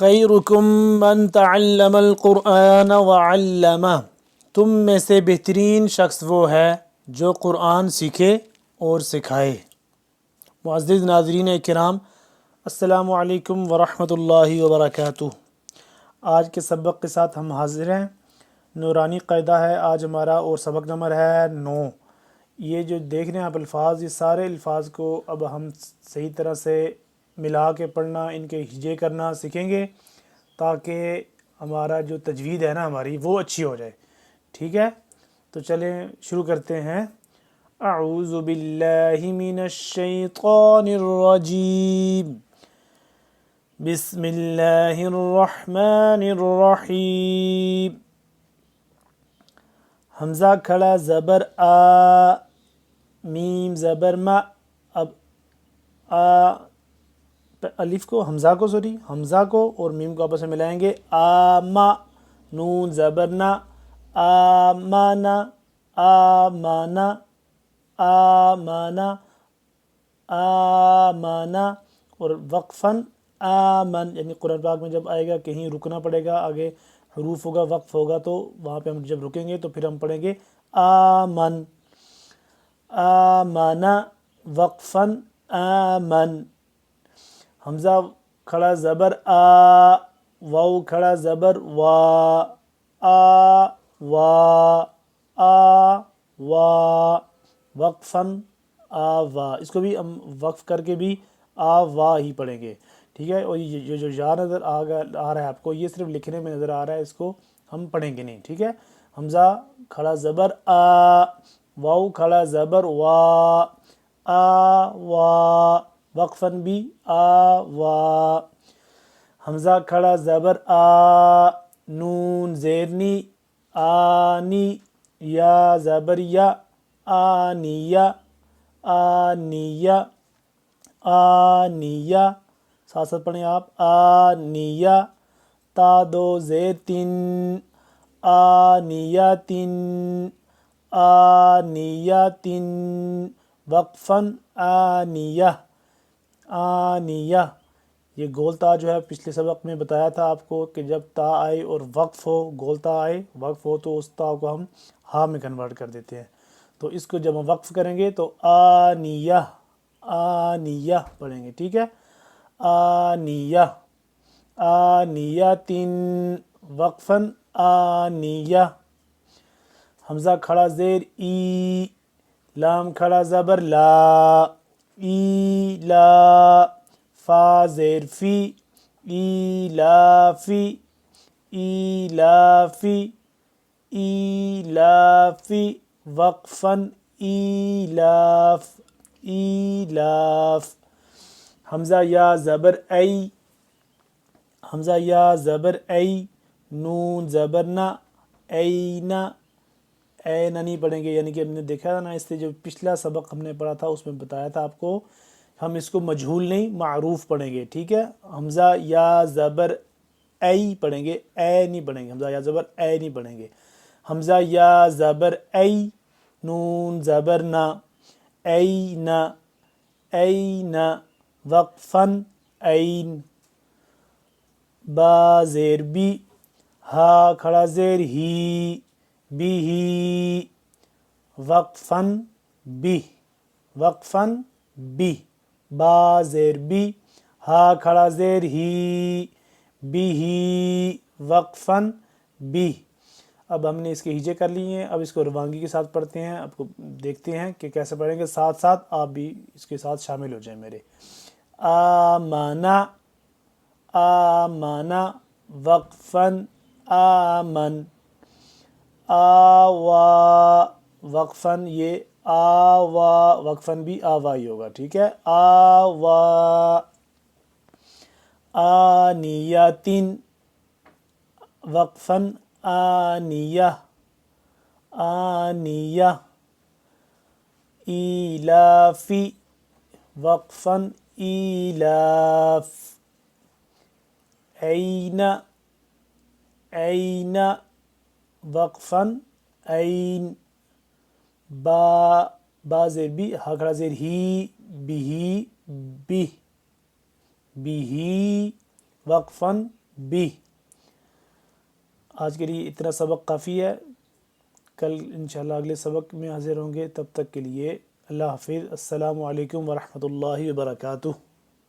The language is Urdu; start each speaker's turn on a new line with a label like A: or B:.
A: خیرکم من تعلم القرآن وعلمہ، تم میں سے بہترین شخص وہ ہے جو قرآن سیکھے اور سکھائے۔ معزز ناظرین کرام، السلام علیکم ورحمۃ اللہ وبرکاتہ۔ آج کے سبق کے ساتھ ہم حاضر ہیں۔ نورانی قاعدہ ہے آج ہمارا، اور سبق نمبر ہے 9۔ یہ جو دیکھ رہے ہیں آپ الفاظ، یہ سارے الفاظ کو اب ہم صحیح طرح سے ملا کے پڑھنا، ان کے ہجے کرنا سیکھیں گے تاکہ ہمارا جو تجوید ہے نا ہماری وہ اچھی ہو جائے، ٹھیک ہے؟ تو چلیں شروع کرتے ہیں۔ اعوذ باللہ من الشیطان الرجیم، بسم اللہ الرحمن الرحیم۔ حمزہ کھڑا زبر آ، میم زبر ما، اب آ الف کو حمزہ کو اور میم کو آپس میں ملائیں گے، آما، نون زبر نا، آمانا، آمانا، آمانا، آمانا، اور وقفاً آمن، یعنی قرآن پاک میں جب آئے گا کہیں رکنا پڑے گا، آگے حروف ہوگا، وقف ہوگا، تو وہاں پہ ہم جب رکیں گے تو پھر ہم پڑھیں گے آمن، آمنا، وقفاً آمن۔ حمزہ کھڑا زبر آ، واو کھڑا زبر وا، آ وا، آ وا، وقفاً آ وا، اس کو بھی ہم وقف کر کے بھی آ وا ہی پڑھیں گے، ٹھیک ہے؟ اور یہ جو یا نظر آ رہا ہے آپ کو، یہ صرف لکھنے میں نظر آ رہا ہے، اس کو ہم پڑھیں گے نہیں، ٹھیک ہے؟ حمزہ کھڑا زبر آ، واو کھڑا زبر وا، آ وا، وقفاً بھی آ وا۔ حمزہ کھڑا زبر آ، نون زیرنی، آنی، یا زبر یا، آنیہ، آنیہ، آنیہ، ساتھ ساتھ پڑھیں آپ، آنیہ، تا دو زیر تن، آنیتن، آنیتن، وقفاً آنیہ، آنیہ۔ یہ گول تا جو ہے پچھلے سبق میں بتایا تھا آپ کو کہ جب تا آئے اور وقف ہو، گول تا آئے وقف ہو، تو اس تا کو ہم ہا میں کنورٹ کر دیتے ہیں۔ تو اس کو جب ہم وقف کریں گے تو آنیہ، آنیہ پڑھیں گے، ٹھیک ہے؟ آنیہ، آنیتن، وقفاً آنیہ۔ حمزہ کھڑا زیر ای، لام کھڑا زبر لا، ای لا، فا زیر فی، ایلافی، ایلافی، ایلافی، وقفاً ایلاف، ایلاف۔ حمزہ یا زبر ای، حمزہ یا زبر ای، نون زبر نا، اینا، اینا نہیں پڑھیں گے، یعنی کہ ہم نے دیکھا تھا نا، اس سے جو پچھلا سبق ہم نے پڑھا تھا اس میں بتایا تھا آپ کو، ہم اس کو مجہول نہیں معروف پڑھیں گے، ٹھیک ہے؟ حمزہ یا زبر ای پڑھیں گے، اے نہیں پڑھیں گے، حمزہ یا زبر اے نہیں پڑھیں گے۔ حمزہ یا زبر ای، نون زبر نا، اینا، اینا، وقفاً این۔ با زیر بی، ہا کھڑا زیر ہی، بھی ہی، وقفاً بھی، وقفاً بھی، با زیر بی، ہا کھڑا زیر ہی، بھی ہی، وقفاً بھی۔ اب ہم نے اس کے ہجے کر لیے ہیں، اب اس کو روانگی کے ساتھ پڑھتے ہیں، آپ کو دیکھتے ہیں کہ کیسے پڑھیں گے، ساتھ ساتھ آپ بھی اس کے ساتھ شامل ہو جائیں میرے۔ آمنا، آمنا، وقفاً آمن، آوا، وقفاً یہ آوا، وقفاً بھی آوا ہی ہوگا، ٹھیک ہے؟ آوا، آنیتن، وقفاً آنیہ، آنیہ، ایلافی، وقفاً ایلاف، اینا، اینا، وقفاً این۔ با زیر بی، ہا کھڑا زیر ہی، بھی، بھی، بھی، وقفاً بی. آج کے لیے اتنا سبق کافی ہے. کل انشاءاللہ اگلے سبق میں حاضر ہوں گے. تب تک کے لیے اللہ حافظ. السلام علیکم ورحمۃ اللہ وبرکاتہ.